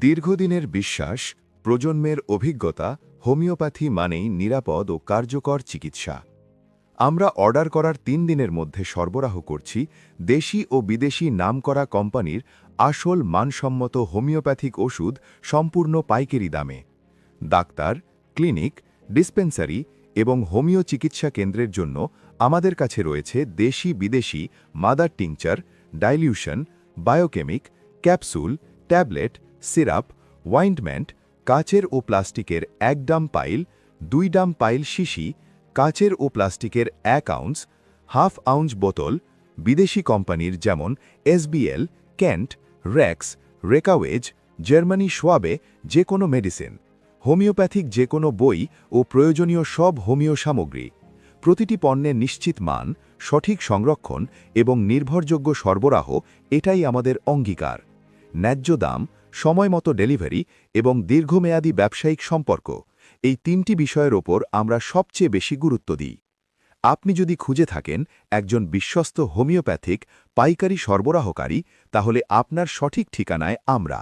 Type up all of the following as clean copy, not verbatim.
দীর্ঘদিনের বিশ্বাস, প্রজন্মের অভিজ্ঞতা, হোমিওপ্যাথি মানেই নিরাপদ ও কার্যকর চিকিৎসা। আমরা অর্ডার করার ৩ দিনের মধ্যে সরবরাহ করছি দেশি ও বিদেশি নামকরা কোম্পানির আসল মানসম্মত হোমিওপ্যাথিক ওষুধ সম্পূর্ণ পাইকারি দামে। ডাক্তার, ক্লিনিক, ডিসপেন্সারি এবং হোমিও চিকিৎসা কেন্দ্রের জন্য আমাদের কাছে রয়েছে দেশি বিদেশি mother tincture, dilution, biochemic, capsule, tablet, syrup, ointment, কাচের ও প্লাস্টিকের ১ ডাম পাইল, ২ ডাম পাইল শিশি, কাচের ও প্লাস্টিকের ১ আউন্স, হাফ আউন্স বোতল, বিদেশি কোম্পানির যেমন এসবিএল, কেন্ট, রেক্স, রেকাওয়েজ, জার্মানি সোয়াবে যে কোনো মেডিসিন, হোমিওপ্যাথিক যে কোনো বই ও প্রয়োজনীয় সব হোমিও সামগ্রী। প্রতিটি পণ্যের নিশ্চিত মান, সঠিক সংরক্ষণ এবং নির্ভরযোগ্য সরবরাহ এটাই আমাদের অঙ্গীকার। ন্যায্য দাম, সময়মতো ডেলিভারি এবং দীর্ঘমেয়াদী ব্যবসায়িক সম্পর্ক এই ৩টি বিষয়ের ওপর আমরা সবচেয়ে বেশি গুরুত্ব দিই। আপনি যদি খুঁজে থাকেন একজন বিশ্বস্ত হোমিওপ্যাথিক পাইকারি সরবরাহকারী, তাহলে আপনার সঠিক ঠিকানায় আমরা।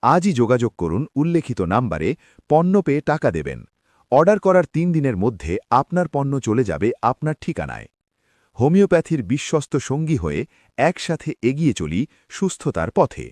আজই যোগাযোগ করুন উল্লেখিত নাম্বারে, পণ্য পেয়ে টাকা দেবেন। অর্ডার করার ৩ দিনের মধ্যে আপনার পণ্য চলে যাবে আপনার ঠিকানায়। হোমিওপ্যাথির বিশ্বস্ত সঙ্গী হয়ে একসাথে এগিয়ে চলি সুস্থতার পথে।